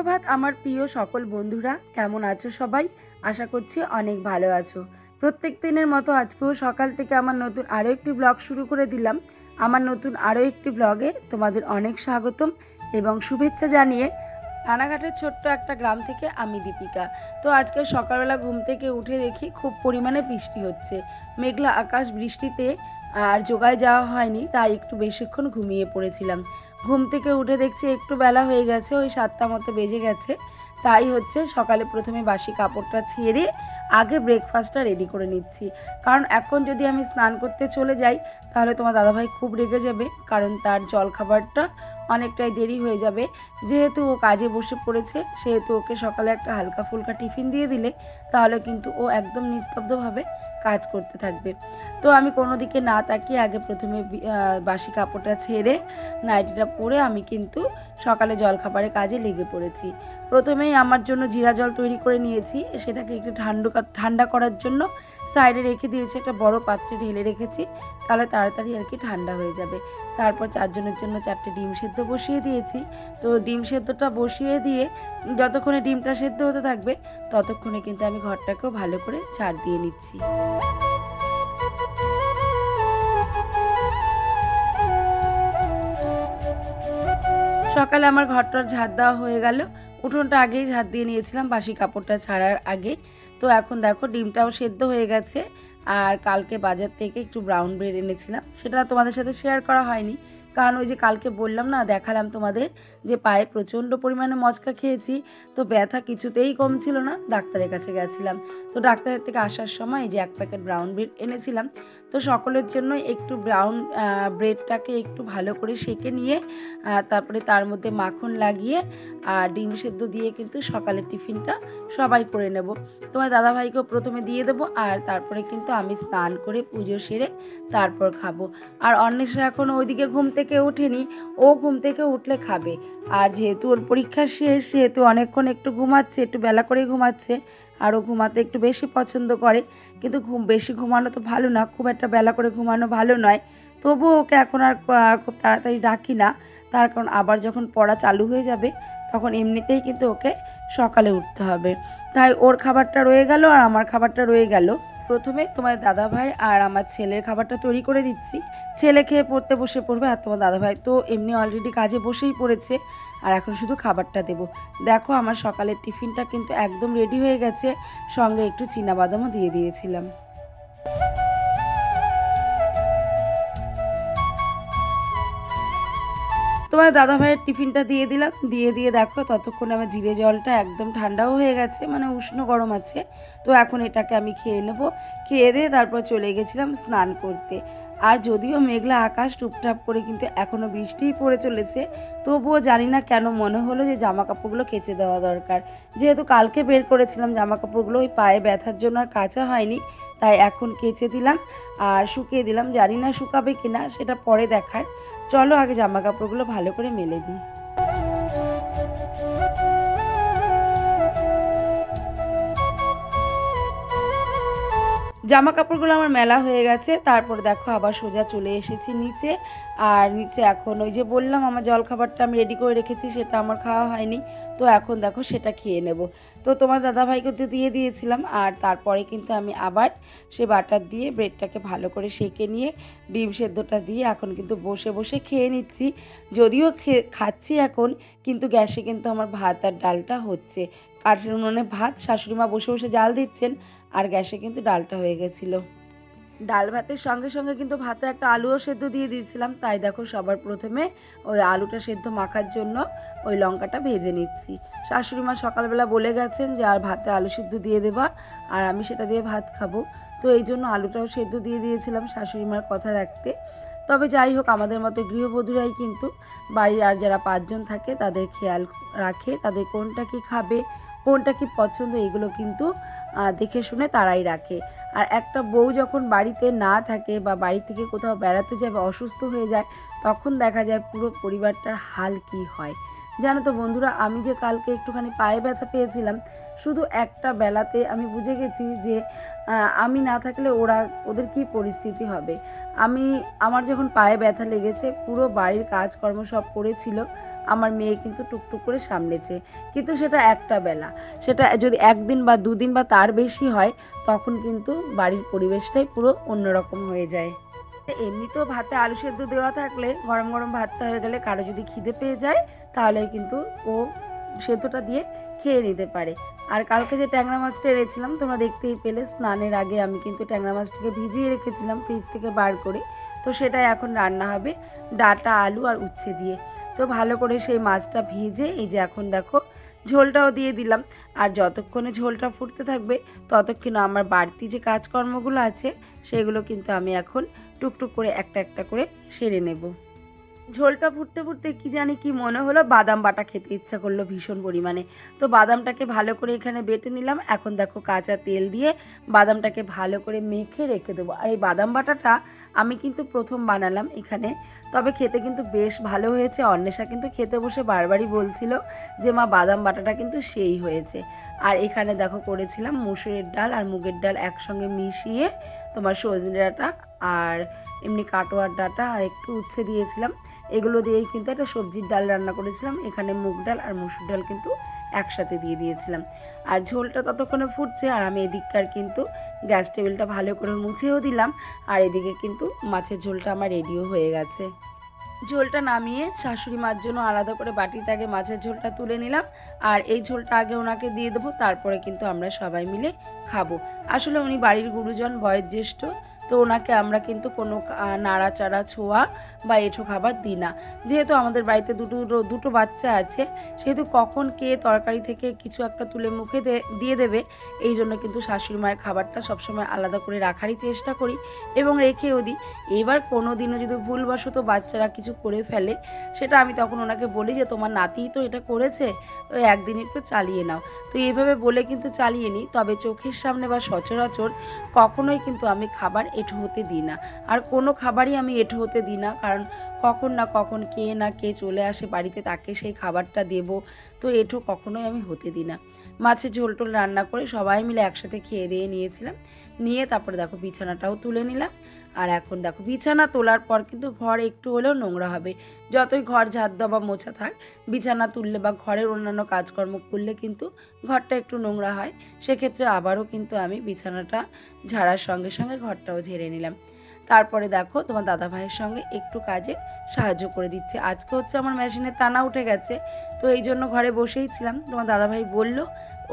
সুপ্রভাত আমার প্রিয় সকল বন্ধুরা, কেমন আছো সবাই? আশা করছি অনেক ভালো আছো। প্রত্যেক দিনের মতো আজকেও সকাল থেকে আমার নতুন আরও একটি ব্লগ শুরু করে দিলাম। আমার নতুন আরও একটি ব্লগে তোমাদের অনেক স্বাগতম এবং শুভেচ্ছা জানিয়ে রানাঘাটের ছোট্ট একটা গ্রাম থেকে আমি দীপিকা। তো আজকে সকালবেলা ঘুম থেকে উঠে দেখি খুব পরিমাণে বৃষ্টি হচ্ছে। মেঘলা আকাশ, বৃষ্টিতে আর যোগায় যাওয়া হয়নি, তাই একটু বেশিক্ষণ ঘুমিয়ে পড়েছিলাম। ঘুম থেকে উঠে দেখছি একটু বেলা হয়ে গেছে, ওই 7টা মতো বেজে গেছে। তাই হচ্ছে সকালে প্রথমে বাসি কাপড়টা ছেড়ে আগে ব্রেকফাস্টটা রেডি করে নিচ্ছি। কারণ এখন যদি আমি স্নান করতে চলে যাই তাহলে তোমার দাদাভাই খুব রেগে যাবে, কারণ তার জলখাবারটা অনেকটাই দেরি হয়ে যাবে। যেহেতু ও কাজে বসে পড়েছে, সেহেতু ওকে সকালে একটা হালকা ফুলকা টিফিন দিয়ে দিলে তাহলে কিন্তু ও একদম নিস্তব্ধভাবে কাজ করতে থাকবে। তো আমি কোনো দিকে না তাকিয়ে আগে প্রথমে বাসি কাপড়টা ছেড়ে নাইটিটা পরে আমি কিন্তু সকালে জলখাবারের কাজে লেগে পড়েছি। প্রথমেই আমার জন্য জিরা জল তৈরি করে নিয়েছি, সেটাকে একটু ঠান্ডা করার জন্য সাইডে রেখে দিয়েছি, একটা বড় পাত্রে ঢেলে রেখেছি, তাহলে তাড়াতাড়ি আর কি ঠান্ডা হয়ে যাবে। তারপর 4 জনের জন্য 4টে ডিম সেদ্ধ বসিয়ে দিয়েছি। তো ডিম সেদ্ধটা বসিয়ে দিয়ে যতক্ষণে ডিমটা সেদ্ধ হতে থাকবে ততক্ষণে কিন্তু আমি ঘরটাকেও ভালো করে ঝাড় দিয়ে নিচ্ছি। সকালে আমার ঘরটার ঝাড় দেওয়া হয়ে গেল। উঠোনটা আগেই ঝাড় দিয়ে নিয়েছিলাম বাসি কাপড়টা ছাড়ার আগে। তো এখন দেখো ডিমটাও সেদ্ধ হয়ে গেছে। আর কালকে বাজার থেকে একটু ব্রাউন ব্রেড এনেছিলাম, সেটা তোমাদের সাথে শেয়ার করা হয়নি, কারণ ওই যে কালকে বললাম না, দেখালাম তোমাদের যে পায়ে প্রচণ্ড পরিমাণে মচকা খেয়েছি। তো ব্যথা কিছুতেই কমছিল না, ডাক্তারের কাছে গেছিলাম। তো ডাক্তারের থেকে আসার সময় যে 1 প্যাকেট ব্রাউন ব্রেড এনেছিলাম। তো সকলের জন্য একটু ব্রাউন ব্রেডটাকে একটু ভালো করে সেঁকে নিয়ে তারপরে তার মধ্যে মাখন লাগিয়ে আর ডিম সেদ্ধ দিয়ে কিন্তু সকালের টিফিনটা সবাই করে নেব। তোমার দাদাভাইকেও প্রথমে দিয়ে দেবো, আর তারপরে কিন্তু আমি স্নান করে পুজো সেরে তারপর খাবো। আর অন্বেষা এখনও ওইদিকে ঘুম থেকে ওঠেনি, ও ঘুম থেকে উঠলে খাবে। আর যেহেতু ওর পরীক্ষা শেষ, সেহেতু অনেকক্ষণ একটু ঘুমাচ্ছে, একটু বেলা করে ঘুমাচ্ছে। আর ও ঘুমাতে একটু বেশি পছন্দ করে, কিন্তু বেশি ঘুমানো তো ভালো না, খুব একটা বেলা করে ঘুমানো ভালো নয়। তবুও ওকে এখন আর খুব তাড়াতাড়ি ডাকি না, তার কারণ আবার যখন পড়া চালু হয়ে যাবে তখন এমনিতেই কিন্তু ওকে সকালে উঠতে হবে। তাই ওর খাবারটা রয়ে গেল আর আমার খাবারটা রয়ে গেল। প্রথমে তোমার দাদাভাই আর আমার ছেলের খাবারটা তৈরি করে দিচ্ছি। ছেলে খেয়ে পড়তে বসে পড়বে, আর তোমার দাদাভাই তো এমনি অলরেডি কাজে বসেই পড়েছে, আর এখন শুধু খাবারটা দেবো। দেখো আমার সকালের টিফিনটা কিন্তু একদম রেডি হয়ে গেছে, সঙ্গে একটু চীনাবাদামও দিয়ে দিয়েছিলাম। তোমার দাদাভাইয়ের টিফিনটা দিয়ে দিলাম, দিয়ে দেখো ততক্ষণ আমার জিরে জলটা একদম ঠান্ডাও হয়ে গেছে, মানে উষ্ণ গরম আছে। তো এখন এটাকে আমি খেয়ে নেবো। খেয়ে দিয়ে তারপর চলে গেছিলাম স্নান করতে। আর যদিও মেঘলা আকাশ, টুপটাপ করে কিন্তু এখনও বৃষ্টিই পড়ে চলেছে, তবুও জানি না কেন মনে হলো যে জামা কাপড়গুলো কেচে দেওয়া দরকার। যেহেতু কালকে বের করেছিলাম জামা কাপড়গুলো, ওই পায়ে ব্যথার জন্য আর কাচা হয়নি, তাই এখন কেচে দিলাম আর শুকিয়ে দিলাম। জানি না শুকাবে কিনা, সেটা পরে দেখার। চলো আগে জামা কাপড়গুলো ভালো করে মেলে দিই। জামা কাপড়গুলো আমার মেলা হয়ে গেছে, তারপর দেখো আবার সোজা চলে এসেছি নিচে। আর নিচে এখন ওই যে বললাম আমার জলখাবারটা আমি রেডি করে রেখেছি, সেটা আমার খাওয়া হয়নি। তো এখন দেখো সেটা খেয়ে নেব। তো তোমার দাদাভাইকে তো দিয়ে দিয়েছিলাম, আর তারপরে কিন্তু আমি আবার সে বাটার দিয়ে ব্রেডটাকে ভালো করে সেঁকে নিয়ে ডিম সেদ্ধটা দিয়ে এখন কিন্তু বসে বসে খেয়ে নিচ্ছি। যদিও খাচ্ছি এখন, কিন্তু গ্যাসে কিন্তু আমার ভাত আর ডালটা হচ্ছে। কাঠের উনুনে ভাত শাশুড়িমা বসে বসে জাল দিচ্ছেন, আর গ্যাসে কিন্তু ডালটা হয়ে গেছিলো। ডাল ভাতের সঙ্গে সঙ্গে কিন্তু ভাতে একটা আলুও সেদ্ধ দিয়ে দিয়েছিলাম। তাই দেখো সবার প্রথমে ওই আলুটা সেদ্ধ মাখার জন্য ওই লঙ্কাটা ভেজে নিচ্ছি। শাশুড়িমা সকালবেলা বলে গেছেন যে আর ভাতে আলু সেদ্ধ দিয়ে দেবা, আর আমি সেটা দিয়ে ভাত খাবো। তো এই জন্য আলুটাও সেদ্ধ দিয়ে দিয়েছিলাম শাশুড়িমার কথা রাখতে। তবে যাই হোক, আমাদের মতো গৃহবধূরাই কিন্তু বাড়ির আর যারা 5 জন থাকে তাদের খেয়াল রাখে, তাদের কোনটা কি খাবে, কোনটা কি পছন্দ, এগুলো কিন্তু দেখে শুনে তারাই রাখে। আর একটা বউ যখন বাড়িতে না থাকে বা বাড়ি থেকে কোথাও বেড়াতে যাবে, অসুস্থ হয়ে যায়, তখন দেখা যায় পুরো পরিবারটার হাল কি হয়। জানো তো বন্ধুরা, আমি যে কালকে একটুখানি পায়ে ব্যথা পেয়েছিলাম, শুধু একটা বেলাতে আমি বুঝে গেছি যে আমি না থাকলে ওদের কী পরিস্থিতি হবে। আমার যখন পায়ে ব্যথা লেগেছে, পুরো বাড়ির কাজকর্ম সব করেছিল, আমার মেয়ে কিন্তু টুকটুক করে সামলেছে। কিন্তু সেটা একটা বেলা, সেটা যদি একদিন বা দুদিন বা তার বেশি হয়, তখন কিন্তু বাড়ির পরিবেশটাই পুরো অন্যরকম হয়ে যায়। এমনিতেও ভাতে আলু সেদ্ধ দেওয়া থাকলে, গরম গরম ভাতটা হয়ে গেলে কারো যদি খিদে পেয়ে যায়, তাহলে কিন্তু ও সেদ্ধটা দিয়ে খেয়ে নিতে পারে। আর কালকে যে ট্যাংরা মাছটা এনেছিলাম, তোমরা দেখতেই পেলে, স্নানের আগে আমি কিন্তু ট্যাংরা মাছটাকে ভিজিয়ে রেখেছিলাম ফ্রিজ থেকে বার করে। তো সেটাই এখন রান্না হবে ডাঁটা, আলু আর উচ্ছে দিয়ে। তো ভালো করে সেই মাছটা ভেজে এই যে এখন দেখো ঝোলটাও দিয়ে দিলাম। আর যতক্ষণে ঝোলটা ফুটতে থাকবে, ততক্ষণে আমার বাড়তি যে কাজকর্মগুলো আছে, সেগুলো কিন্তু আমি এখন টুকটুক করে একটা একটা করে সেরে নেব। ঝোলটা ফুটতে ফুটতে কি জানি কি মনে হলো, বাদাম বাটা খেতে ইচ্ছা করলো ভীষণ পরিমাণে। তো বাদামটাকে ভালো করে এখানে বেটে নিলাম। এখন দেখো কাঁচা তেল দিয়ে বাদামটাকে ভালো করে মেখে রেখে দেবো। আর এই বাদাম বাটাটা আমি কিন্তু প্রথম বানালাম এখানে, তবে খেতে কিন্তু বেশ ভালো হয়েছে। অন্বেষা কিন্তু খেতে বসে বারবারই বলছিল যে মা, বাদাম বাটাটা কিন্তু সেই হয়েছে। আর এখানে দেখো করেছিলাম মুসুরের ডাল আর মুগের ডাল একসঙ্গে মিশিয়ে, তোমার সজনে ডাঁটা আর এমনি কাটোয়ার ডাঁটা আর একটু উচ্ছে দিয়েছিলাম। এগুলো দিয়েই কিন্তু একটা সবজির ডাল রান্না করেছিলাম। এখানে মুগ ডাল আর মসুর ডাল কিন্তু একসাথে দিয়ে দিয়েছিলাম। আর ঝোলটা ততক্ষণে ফুটছে, আর আমি এদিককার কিন্তু গ্যাস টেবিলটা ভালো করে মুছেও দিলাম। আর এদিকে কিন্তু মাছের ঝোলটা আমার রেডিও হয়ে গেছে। ঝোলটা নামিয়ে শাশুড়ি মার জন্য আলাদা করে বাটিতে আগে মাছের ঝোলটা তুলে নিলাম। আর এই ঝোলটা আগে ওনাকে দিয়ে দেবো, তারপরে কিন্তু আমরা সবাই মিলে খাবো। আসলে উনি বাড়ির গুরুজন, বয়োজ্যেষ্ঠ, তো ওনাকে আমরা কিন্তু কোনো নাড়াচাড়া, ছোঁয়া বা এঁঠো খাবার দিই না। যেহেতু আমাদের বাড়িতে দুটো বাচ্চা আছে, সেহেতু কখন কে তরকারি থেকে কিছু একটা তুলে মুখে দিয়ে দেবে, এই জন্য কিন্তু শাশুড়ি মায়ের খাবারটা সবসময় আলাদা করে রাখারই চেষ্টা করি এবং রেখেও দিই। এবার কোনো দিনও যদি ভুলবশত বাচ্চারা কিছু করে ফেলে, সেটা আমি তখন ওনাকে বলি যে তোমার নাতিই তো এটা করেছে, তো একদিন একটু চালিয়ে নাও। তো এইভাবে বলে কিন্তু চালিয়ে নিই। তবে চোখের সামনে বা সচরাচর কখনোই কিন্তু আমি খাবার এঁঠো হতে দিই না। আর কোনো খাবারই আমি এঁঠো হতে দিই না, কারণ কখন না কখন কে না কে চলে আসে বাড়িতে, তাকে সেই খাবারটা দেব। তো এঁঠো কখনোই আমি হতে দিই না। মাছের ঝোল টোল রান্না করে সবাই মিলে একসাথে খেয়ে দিয়ে নিয়েছিলাম। নিয়ে তারপরে দেখো বিছানাটাও তুলে নিলাম। আর এখন দেখো বিছানা তোলার পর কিন্তু ঘর একটু হলেও নোংরা হবে। যতই ঘর ঝাড় দেওয়া বা মোছা থাক, বিছানা তুললে বা ঘরের অন্যান্য কাজকর্ম করলে কিন্তু ঘরটা একটু নোংরা হয়। সেক্ষেত্রে আবারও কিন্তু আমি বিছানাটা ঝাড়ার সঙ্গে সঙ্গে ঘরটাও ঝেড়ে নিলাম। তারপরে দেখো তোমার দাদা ভাইয়ের সঙ্গে একটু কাজে সাহায্য করে দিচ্ছে। আজকে হচ্ছে আমার মেশিনের টানা উঠে গেছে, তো এই জন্য ঘরে বসেই ছিলাম। তোমার দাদাভাই বলল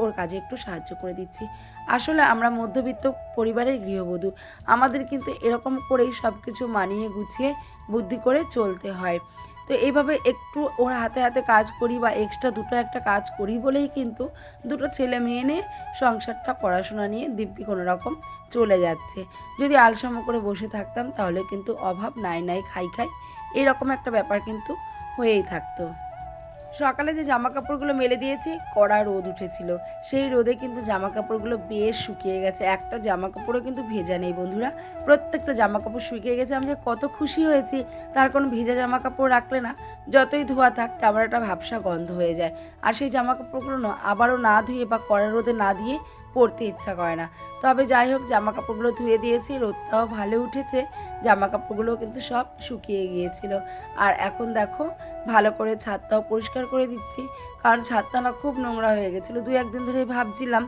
ওর কাজে একটু সাহায্য করে দিচ্ছি। আসলে আমরা মধ্যবিত্ত পরিবারের গৃহবধূ, আমাদের কিন্তু এরকম করেই সব কিছু মানিয়ে গুছিয়ে বুদ্ধি করে চলতে হয়। তো এইভাবে একটু ওর হাতে হাতে কাজ করি বা এক্সট্রা দুটো একটা কাজ করি বলেই কিন্তু দুটো ছেলে মেয়ে নিয়ে সংসারটা, পড়াশোনা নিয়ে দিব্যি কোনো রকম চলে যাচ্ছে। যদি আলসামো করে বসে থাকতাম, তাহলে কিন্তু অভাব নাই নাই খাই খাই এরকম একটা ব্যাপার কিন্তু হয়েই থাকতো। সকালে যে জামা কাপড়গুলো মেলে দিয়েছি, কড়া রোদ উঠেছিল, সেই রোদে কিন্তু জামা কাপড়গুলো বেশ শুকিয়ে গেছে। একটা জামা কাপড়ও কিন্তু ভেজা নেই বন্ধুরা, প্রত্যেকটা জামা কাপড় শুকিয়ে গেছে। আমি যে কত খুশি হয়েছি, তার কোনো ভেজা জামা কাপড় রাখলে না, যতই ধোয়া থাক কেমন একটা ভ্যাপসা গন্ধ হয়ে যায়। আর সেই জামা কাপড়গুলো না আবারও না ধুয়ে বা কড়া রোদে না দিয়ে পরতে ইচ্ছা করে না। তবে যাই হোক, জামা কাপড়গুলো ধুয়ে দিয়েছি, রোদটাও ভালো উঠেছে, জামা কাপড়গুলো কিন্তু সব শুকিয়ে গিয়েছিল। আর এখন দেখো ভালো করে ছাদটাও পরিষ্কার করে দিচ্ছি, কারণ ছাদটা না খুব নোংরা হয়ে গেছিলো। 2-1 দিন ধরে ভাবছিলাম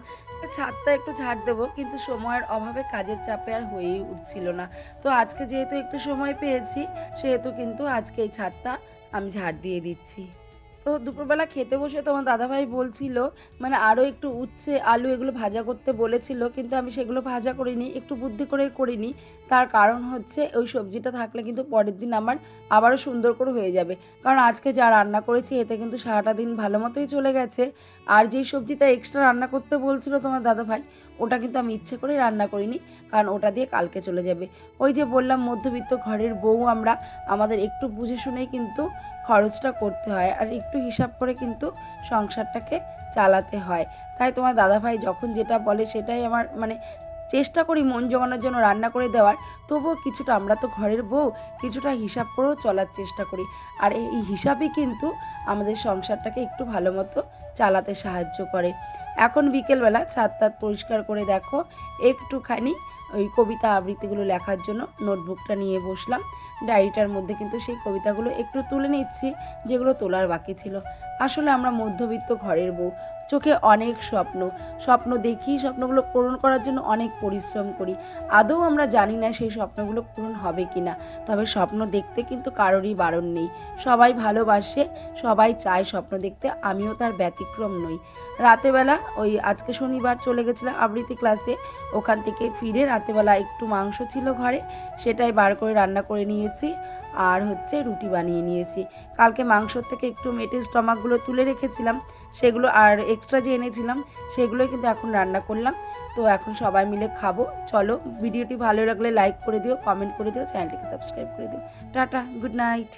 ছাদটা একটু ঝাড় দেবো, কিন্তু সময়ের অভাবে কাজের চাপে আর হয়েই উঠছিল না। তো আজকে যেহেতু একটু সময় পেয়েছি, সেহেতু কিন্তু আজকে এই ছাদটা আমি ঝাড় দিয়ে দিচ্ছি। তো দুপুরবেলা খেতে বসে তোমার দাদাভাই বলছিল, মানে আরও একটু উচ্ছে, আলু এগুলো ভাজা করতে বলেছিল, কিন্তু আমি সেগুলো ভাজা করিনি, একটু বুদ্ধি করে করিনি। তার কারণ হচ্ছে ওই সবজিটা থাকলে কিন্তু পরের দিন আমার আবারও সুন্দর করে হয়ে যাবে। কারণ আজকে যা রান্না করেছি, এতে কিন্তু সারাটা দিন ভালো মতোই চলে গেছে। আর যেই সবজিটা এক্সট্রা রান্না করতে বলছিল তোমার দাদাভাই, ওটা কিন্তু আমি ইচ্ছে করে রান্না করিনি, কারণ ওটা দিয়ে কালকে চলে যাবে। ওই যে বললাম, মধ্যবিত্ত ঘরের বউ আমরা, আমাদের একটু বুঝে শুনেই কিন্তু খরচটা করতে হয়, আর একটু হিসাব করে কিন্তু সংসারটাকে চালাতে হয়। তাই তোমার দাদাভাই যখন যেটা বলে সেটাই আমার চেষ্টা করি মন জোগানোর জন্য রান্না করে দেওয়ার, তবুও কিছুটা, আমরা তো ঘরের বউ, কিছুটা হিসাব করেও চলার চেষ্টা করি। আর এই হিসাবই কিন্তু আমাদের সংসারটাকে একটু ভালো মতো চালাতে সাহায্য করে। এখন বিকেলবেলা ছাদ টাদ পরিষ্কার করে দেখো একটুখানি ওই কবিতা আবৃত্তিগুলো লেখার জন্য নোটবুকটা নিয়ে বসলাম। ডায়েরিটার মধ্যে কিন্তু সেই কবিতাগুলো একটু তুলে নিচ্ছি, যেগুলো তোলার বাকি ছিল। আসলে আমরা মধ্যবিত্ত ঘরের বউ, চোখে অনেক স্বপ্ন দেখি, স্বপ্নগুলো পূরণ করার জন্য অনেক পরিশ্রম করি। আদৌ আমরা জানি না সেই স্বপ্নগুলো পূরণ হবে কি না। তবে স্বপ্ন দেখতে কিন্তু কারোরই বারণ নেই। সবাই ভালোবাসে, সবাই চায় স্বপ্ন দেখতে, আমিও তার ব্যতিক্রম নই। রাতেবেলা ওই আজকে শনিবার চলে গেছিলাম আবৃত্তি ক্লাসে, ওখান থেকে ফিরে রাতেবেলা একটু মাংস ছিল ঘরে, সেটাই বার করে রান্না করে নিয়েছি। আর হচ্ছে রুটি বানিয়ে নিয়েছি। কালকে মাংসর থেকে একটু মেটে স্টমাকগুলো তুলে রেখেছিলাম, সেগুলো আর এক্সট্রা যে এনেছিলাম সেগুলোই কিন্তু এখন রান্না করলাম। তো এখন সবাই মিলে খাবো। চলো, ভিডিওটি ভালো লাগলে লাইক করে দিও, কমেন্ট করে দিও, চ্যানেলটিকে সাবস্ক্রাইব করে দিও। Tata, good night.